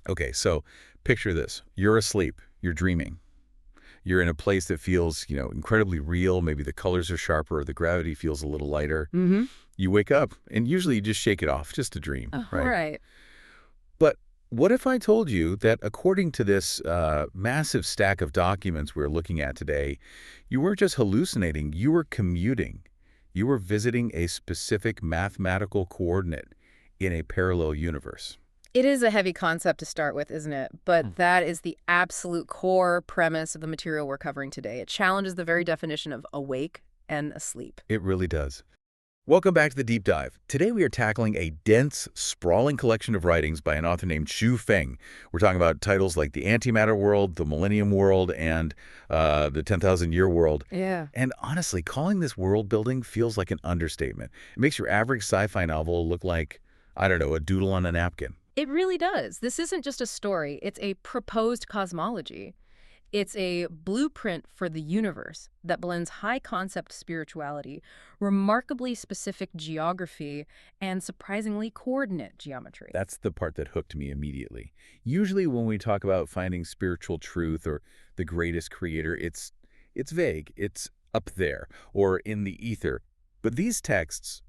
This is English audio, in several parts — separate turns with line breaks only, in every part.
Okay, so picture this. You're asleep. You're dreaming. You're in a place that feels, incredibly real. Maybe the colors are sharper, or the gravity feels a little lighter.
Mm-hmm.
You wake up, and usually you just shake it off, just a dream,
Oh,
right?
right.
But what if I told you that according to this massive stack of documents we're looking at today, you weren't just hallucinating, you were commuting. You were visiting a specific mathematical coordinate in a parallel universe.
It is a heavy concept to start with, isn't it? But that is the absolute core premise of the material we're covering today. It challenges the very definition of awake and asleep.
It really does. Welcome back to the Deep Dive. Today we are tackling a dense, sprawling collection of writings by an author named Xu Feng. We're talking about titles like The Antimatter World, The Millennium World, and The 10,000-Year World.
Yeah.
And honestly, calling this world building feels like an understatement. It makes your average sci-fi novel look like, I don't know, a doodle on a napkin.
It really does. This isn't just a story. It's a proposed cosmology. It's a blueprint for the universe that blends high-concept spirituality, remarkably specific geography, and surprisingly coordinate geometry.
That's the part that hooked me immediately. Usually when we talk about finding spiritual truth or the greatest creator, it's vague. It's up there or in the ether. But these texts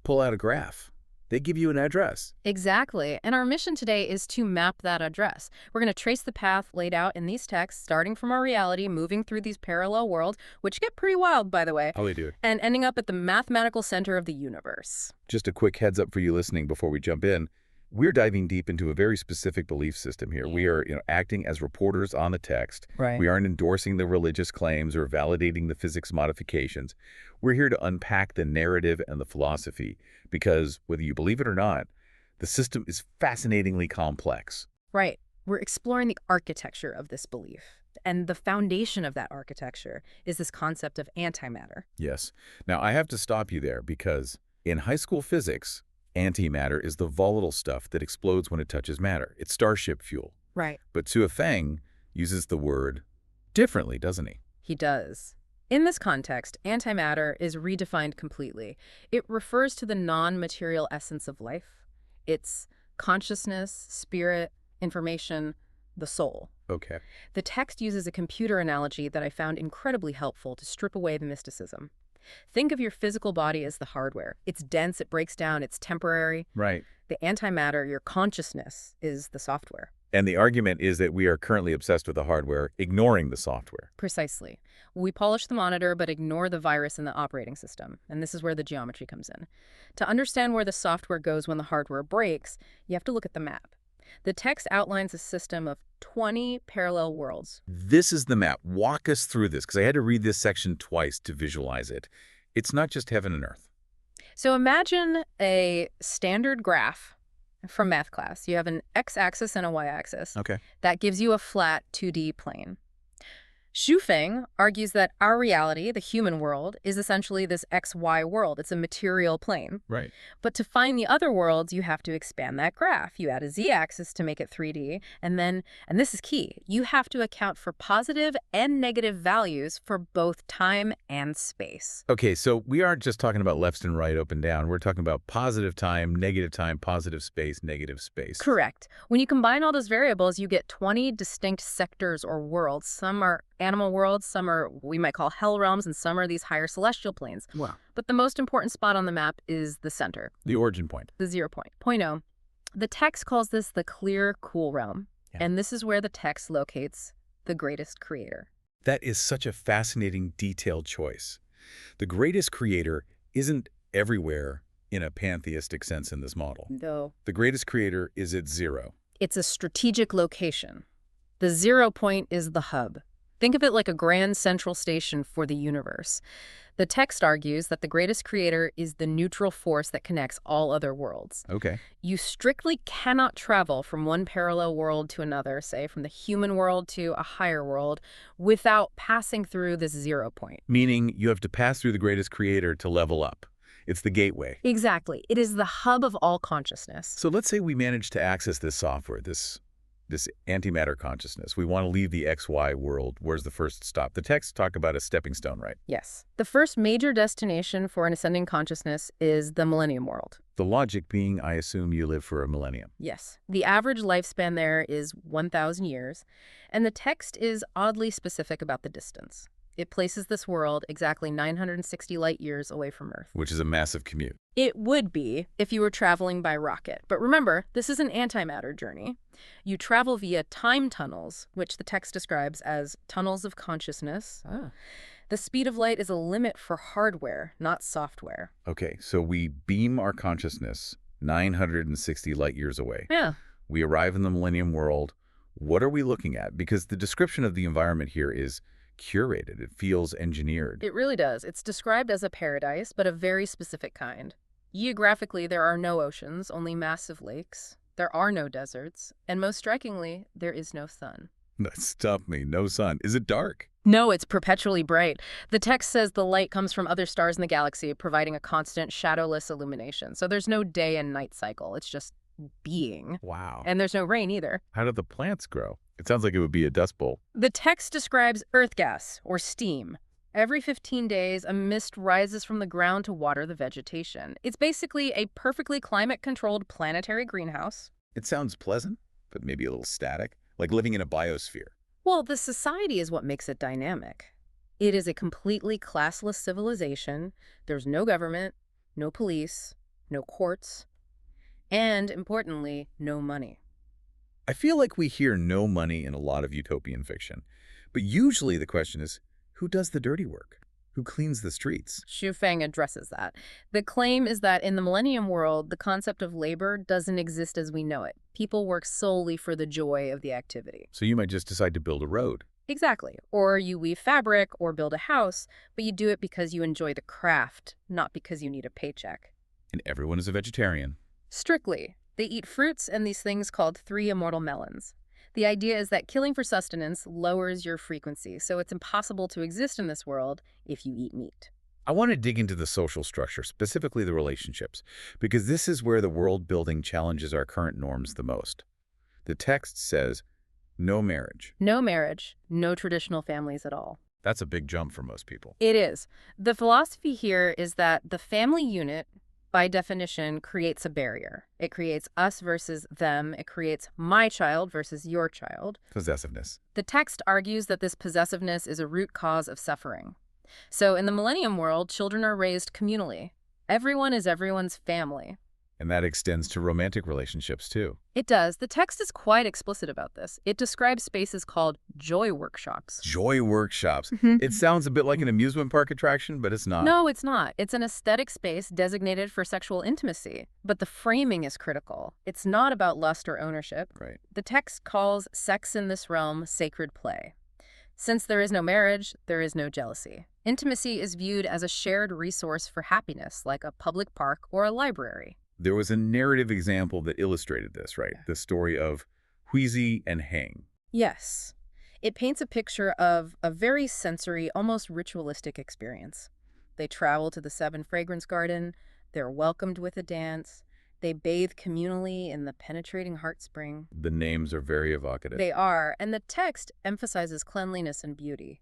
pull out a graph. They give you an address.
Exactly. And our mission today is to map that address. We're going to trace the path laid out in these texts, starting from our reality, moving through these parallel worlds, which get pretty wild, by the way,
How they do it.
and ending up at the mathematical center of the universe.
Just a quick heads up for you listening before we jump in. We're diving deep into a very specific belief system here. We are, acting as reporters on the text.
Right.
We aren't endorsing the religious claims or validating the physics modifications. We're here to unpack the narrative and the philosophy because, whether you believe it or not, the system is fascinatingly complex.
Right. We're exploring the architecture of this belief. And the foundation of that architecture is this concept of antimatter.
Yes. Now, I have to stop you there because in high school physics, antimatter is the volatile stuff that explodes when it touches matter. It's starship fuel.
Right.
But Xu Feng uses the word differently, doesn't he?
He does. In this context, antimatter is redefined completely. It refers to the non-material essence of life. It's consciousness, spirit, information, the soul.
Okay.
The text uses a computer analogy that I found incredibly helpful to strip away the mysticism. Think of your physical body as the hardware. It's dense, it breaks down, it's temporary.
Right.
The antimatter, your consciousness, is the software.
And the argument is that we are currently obsessed with the hardware, ignoring the software.
Precisely. We polish the monitor but ignore the virus in the operating system. And this is where the geometry comes in. To understand where the software goes when the hardware breaks, you have to look at the map. The text outlines a system of 20 parallel worlds.
This is the map. Walk us through this, because I had to read this section twice to visualize it. It's not just heaven and earth.
So imagine a standard graph from math class. You have an x-axis and a y-axis.
Okay.
That gives you a flat 2D plane. Xu Feng argues that our reality, the human world, is essentially this XY world. It's a material plane.
Right.
But to find the other worlds, you have to expand that graph. You add a z-axis to make it 3D. And this is key, you have to account for positive and negative values for both time and space.
Okay, so we aren't just talking about left and right, up and down. We're talking about positive time, positive space, negative space.
Correct. When you combine all those variables, you get 20 distinct sectors or worlds. Some are animal worlds, some are what we might call hell realms, and some are these higher celestial planes.
Wow.
But the most important spot on the map is the center,
The origin point.
the 0 point. Point O. The text calls this the clear, cool realm.
Yeah.
And this is where the text locates the greatest creator.
That is such a fascinating, detailed choice. The greatest creator isn't everywhere in a pantheistic sense in this model.
No.
The greatest creator is at 0.
It's a strategic location. The 0 point is the hub. Think of it like a grand central station for the universe. The text argues that the greatest creator is the neutral force that connects all other worlds.
Okay.
You strictly cannot travel from one parallel world to another, say from the human world to a higher world, without passing through this 0 point.
Meaning you have to pass through the greatest creator to level up. It's the gateway.
Exactly. It is the hub of all consciousness.
So let's say we manage to access this software, this This antimatter consciousness. We want to leave the XY world. Where's the first stop? The texts talk about a stepping stone, right?
Yes. The first major destination for an ascending consciousness is the millennium world.
The logic being, I assume you live for a millennium.
Yes. The average lifespan there is 1,000 years, and the text is oddly specific about the distance. It places this world exactly 960 light years away from Earth.
Which is a massive commute.
It would be if you were traveling by rocket. But remember, this is an antimatter journey. You travel via time tunnels, which the text describes as tunnels of consciousness. The speed of light is a limit for hardware, not software.
Okay, so we beam our consciousness 960 light years away.
Yeah.
We arrive in the millennium world. What are we looking at? Because the description of the environment here is curated. It feels engineered.
It really does. It's described as a paradise, but a very specific kind. Geographically, there are no oceans, only massive lakes. There are no deserts. And most strikingly, there is no sun.
That stumped me. No sun. Is it dark?
No, it's perpetually bright. The text says the light comes from other stars in the galaxy, providing a constant, shadowless illumination. So there's no day and night cycle. It's just being.
Wow.
And there's no rain either.
How do the plants grow? It sounds like it would be a dust bowl.
The text describes earth gas, or steam. Every 15 days, a mist rises from the ground to water the vegetation. It's basically a perfectly climate-controlled planetary greenhouse.
It sounds pleasant, but maybe a little static, like living in a biosphere.
Well, the society is what makes it dynamic. It is a completely classless civilization. There's no government, no police, no courts, and, importantly, no money.
I feel like we hear no money in a lot of utopian fiction, but usually the question is, who does the dirty work? Who cleans the streets?
Xu Feng addresses that. The claim is that in the millennium world, the concept of labor doesn't exist as we know it. People work solely for the joy of the activity.
So you might just decide to build a road.
Exactly. Or you weave fabric or build a house, but you do it because you enjoy the craft, not because you need a paycheck.
And everyone is a vegetarian.
Strictly. They eat fruits and these things called 3 immortal melons. The idea is that killing for sustenance lowers your frequency, so it's impossible to exist in this world if you eat meat.
I want to dig into the social structure, specifically the relationships, because this is where the world building challenges our current norms the most. The text says, no marriage.
No marriage, no traditional families at all.
That's a big jump for most people.
It is. The philosophy here is that the family unit, by definition, creates a barrier. It creates us versus them. It creates my child versus your child.
Possessiveness.
The text argues that this possessiveness is a root cause of suffering. So in the millennium world, children are raised communally. Everyone is everyone's family.
And that extends to romantic relationships, too.
It does. The text is quite explicit about this. It describes spaces called joy workshops.
Joy workshops. It sounds a bit like an amusement park attraction, but it's not.
No, it's not. It's an aesthetic space designated for sexual intimacy. But the framing is critical. It's not about lust or ownership.
Right.
The text calls sex in this realm sacred play. Since there is no marriage, there is no jealousy. Intimacy is viewed as a shared resource for happiness, like a public park or a library.
There was a narrative example that illustrated this, right? The story of Huizi and Heng.
Yes. It paints a picture of a very sensory, almost ritualistic experience. They travel to the 7 fragrance garden. They're welcomed with a dance. They bathe communally in the penetrating heart spring.
The names are very evocative.
They are, and the text emphasizes cleanliness and beauty.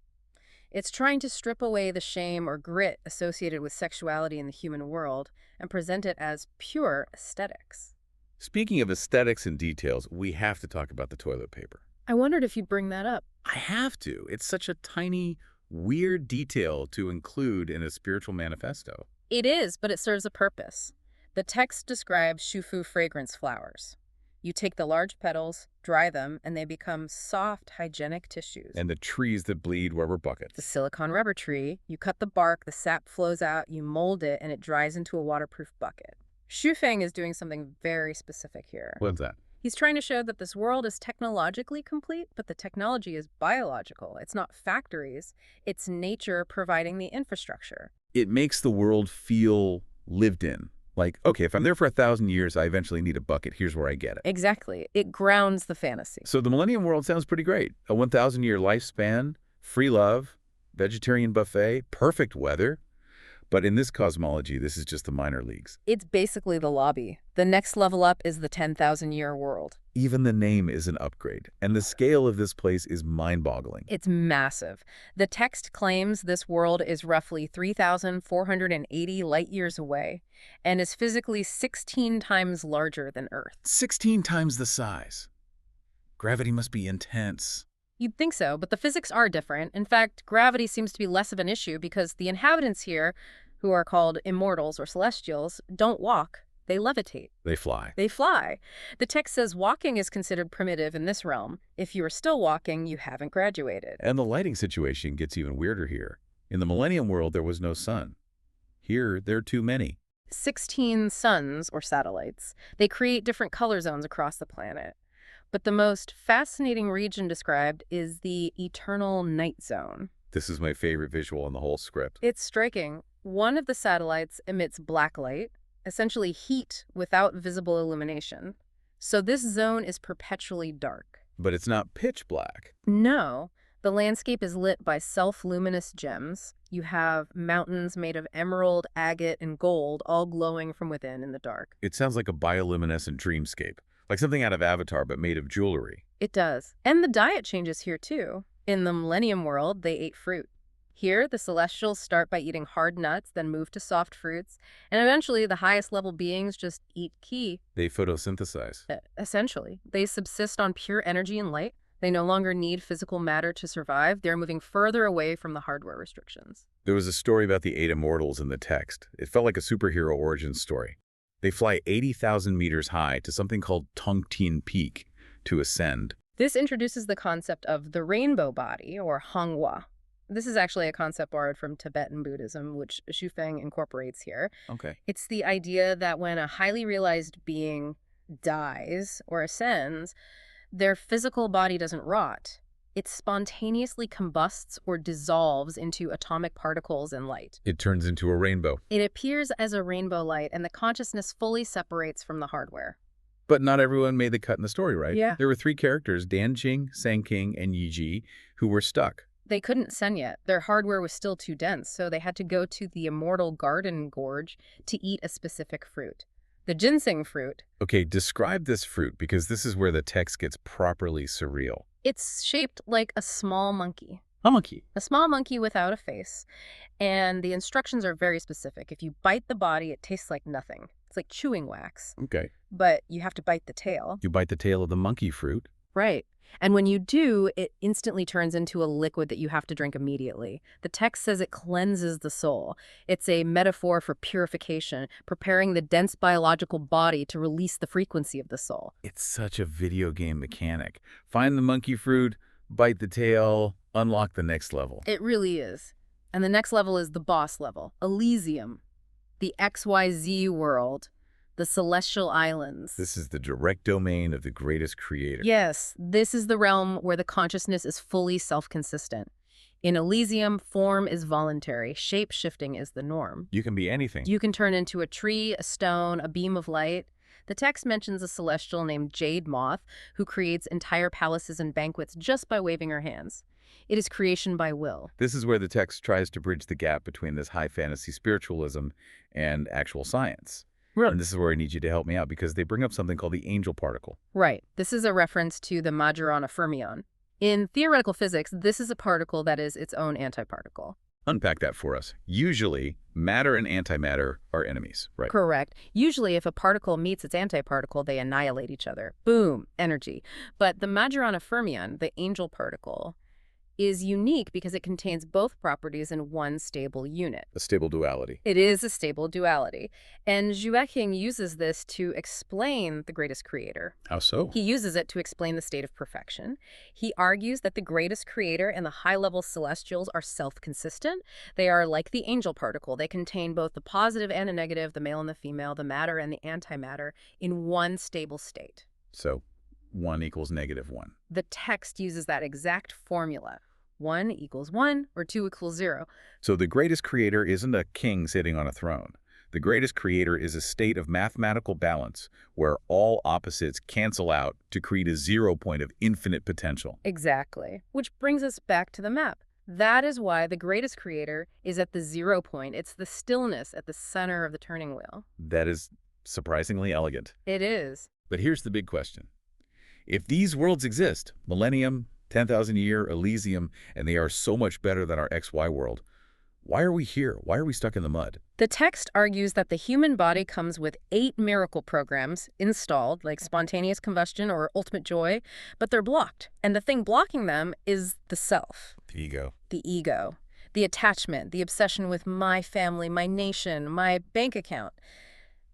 It's trying to strip away the shame or grit associated with sexuality in the human world and present it as pure aesthetics.
Speaking of aesthetics and details, we have to talk about the toilet paper.
I wondered if you'd bring that up.
I have to. It's such a tiny, weird detail to include in a spiritual manifesto.
It is, but it serves a purpose. The text describes shufu fragrance flowers. You take the large petals, dry them, and they become soft, hygienic tissues.
And the trees that bleed rubber buckets.
The silicon rubber tree, you cut the bark, the sap flows out, you mold it, and it dries into a waterproof bucket. Xu Feng is doing something very specific here.
What's that?
He's trying to show that this world is technologically complete, but the technology is biological. It's not factories. It's nature providing the infrastructure.
It makes the world feel lived in. Like, okay, if I'm there for 1,000 years, I eventually need a bucket. Here's where I get it.
Exactly. It grounds the fantasy.
So the Millennium World sounds pretty great. A 1,000-year lifespan, free love, vegetarian buffet, perfect weather. But in this cosmology, this is just the minor leagues.
It's basically the lobby. The next level up is the 10,000-year world.
Even the name is an upgrade, and the scale of this place is mind-boggling.
It's massive. The text claims this world is roughly 3,480 light-years away and is physically 16 times larger than Earth.
16 times the size. Gravity must be intense.
You'd think so, but the physics are different. In fact, gravity seems to be less of an issue because the inhabitants here, who are called immortals or celestials, don't walk. They levitate.
They fly.
They fly. The text says walking is considered primitive in this realm. If you are still walking, you haven't graduated.
And the lighting situation gets even weirder here. In the Millennium world, there was no sun. Here, there are too many.
16 suns or satellites. They create different color zones across the planet. But the most fascinating region described is the eternal night zone.
This is my favorite visual in the whole script.
It's striking. One of the satellites emits black light, essentially heat without visible illumination. So this zone is perpetually dark.
But it's not pitch black.
No. The landscape is lit by self-luminous gems. You have mountains made of emerald, agate, and gold, all glowing from within in the dark.
It sounds like a bioluminescent dreamscape, like something out of Avatar but made of jewelry.
It does. And the diet changes here, too. In the Millennium world, they ate fruit. Here, the Celestials start by eating hard nuts, then move to soft fruits, and eventually the highest level beings just eat ki.
They photosynthesize.
Essentially. They subsist on pure energy and light. They no longer need physical matter to survive. They're moving further away from the hardware restrictions.
There was a story about the 8 immortals in the text. It felt like a superhero origin story. They fly 80,000 meters high to something called Tongtian Peak to ascend.
This introduces the concept of the rainbow body, or Hangwa. This is actually a concept borrowed from Tibetan Buddhism, which Shufeng incorporates here.
Okay.
It's the idea that when a highly realized being dies or ascends, their physical body doesn't rot. It spontaneously combusts or dissolves into atomic particles and light.
It turns into a rainbow.
It appears as a rainbow light, and the consciousness fully separates from the hardware.
But not everyone made the cut in the story, right?
Yeah.
There were 3 characters, Danjing, Sangking, and Yiji, who were stuck.
They couldn't send yet. Their hardware was still too dense, so they had to go to the immortal garden gorge to eat a specific fruit. The ginseng fruit.
Okay, describe this fruit, because this is where the text gets properly surreal.
It's shaped like a small monkey.
A monkey.
A small monkey without a face. And the instructions are very specific. If you bite the body, it tastes like nothing. It's like chewing wax.
Okay.
But you have to bite the tail.
You bite the tail of the monkey fruit.
Right. And when you do, it instantly turns into a liquid that you have to drink immediately. The text says it cleanses the soul. It's a metaphor for purification, preparing the dense biological body to release the frequency of the soul.
It's such a video game mechanic. Find the monkey fruit, bite the tail, unlock the next level.
It really is. And the next level is the boss level, Elysium, the XYZ world, the Celestial Islands.
This is the direct domain of the greatest creator.
Yes, this is the realm where the consciousness is fully self-consistent. In Elysium, form is voluntary. Shape-shifting is the norm.
You can be anything.
You can turn into a tree, a stone, a beam of light. The text mentions a celestial named Jade Moth who creates entire palaces and banquets just by waving her hands. It is creation by will.
This is where the text tries to bridge the gap between this high fantasy spiritualism and actual science.
Right.
And this is where I need you to help me out, because they bring up something called the angel particle.
Right. This is a reference to the Majorana fermion. In theoretical physics, this is a particle that is its own antiparticle.
Unpack that for us. Usually, matter and antimatter are enemies, right?
Correct. Usually, if a particle meets its antiparticle, they annihilate each other. Boom, energy. But the Majorana fermion, the angel particle, is unique because it contains both properties in one stable unit.
A stable duality.
It is a stable duality. And Zhueqing uses this to explain the greatest creator.
How so?
He uses it to explain the state of perfection. He argues that the greatest creator and the high-level celestials are self-consistent. They are like the angel particle. They contain both the positive and the negative, the male and the female, the matter and the antimatter, in one stable state.
So, 1 equals -1.
The text uses that exact formula. 1 equals 1 or 2 equals 0.
So the greatest creator isn't a king sitting on a throne. The greatest creator is a state of mathematical balance where all opposites cancel out to create a 0 point of infinite potential.
Exactly. Which brings us back to the map. That is why the greatest creator is at the 0 point. It's the stillness at the center of the turning wheel.
That is surprisingly elegant.
It is.
But here's the big question. If these worlds exist, Millennium, 10,000 year, Elysium, and they are so much better than our XY world, why are we here? Why are we stuck in the mud?
The text argues that the human body comes with 8 miracle programs installed, like spontaneous combustion or ultimate joy, but they're blocked. And the thing blocking them is the self,
The ego.
the ego, the attachment, the obsession with my family, my nation, my bank account.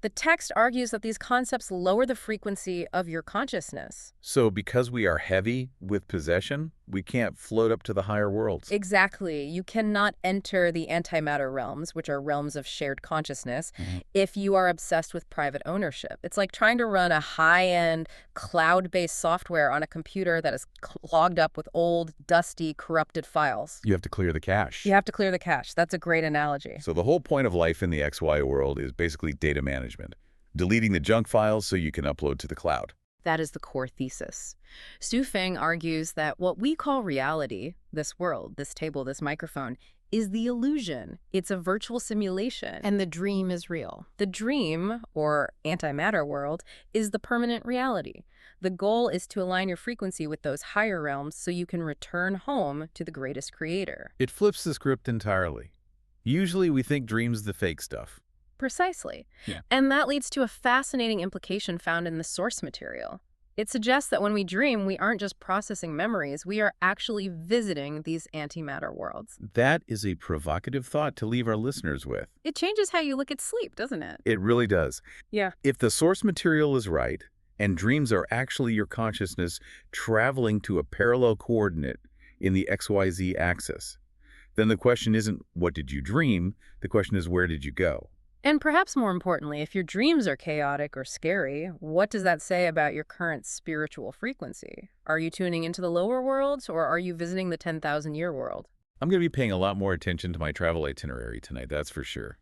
The text argues that these concepts lower the frequency of your consciousness.
So because we are heavy with possession, we can't float up to the higher worlds.
Exactly. You cannot enter the antimatter realms, which are realms of shared consciousness, if you are obsessed with private ownership. It's like trying to run a high-end, cloud-based software on a computer that is clogged up with old, dusty, corrupted files.
You have to clear the cache.
You have to clear the cache. That's a great analogy.
So the whole point of life in the XY world is basically data management. Deleting the junk files so you can upload to the cloud.
That is the core thesis. Stu Feng argues that what we call reality, this world, this table, this microphone, is the illusion. It's a virtual simulation. And the dream is real. The dream, or antimatter world, is the permanent reality. The goal is to align your frequency with those higher realms so you can return home to the greatest creator.
It flips the script entirely. Usually we think dreams the fake stuff.
Precisely.
Yeah.
And that leads to a fascinating implication found in the source material. It suggests that when we dream, we aren't just processing memories, we are actually visiting these antimatter worlds.
That is a provocative thought to leave our listeners with.
It changes how you look at sleep, doesn't it?
It really does.
Yeah.
If the source material is right, and dreams are actually your consciousness traveling to a parallel coordinate in the XYZ axis, then the question isn't, what did you dream? The question is, where did you go?
And perhaps more importantly, if your dreams are chaotic or scary, what does that say about your current spiritual frequency? Are you tuning into the lower worlds, or are you visiting the 10,000-year world?
I'm going to be paying a lot more attention to my travel itinerary tonight, that's for sure.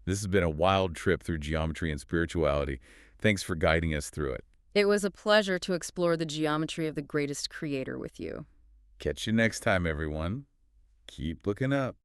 This has been a wild trip through geometry and spirituality. Thanks for guiding us through it.
It was a pleasure to explore the geometry of the greatest creator with you.
Catch you next time, everyone. Keep looking up.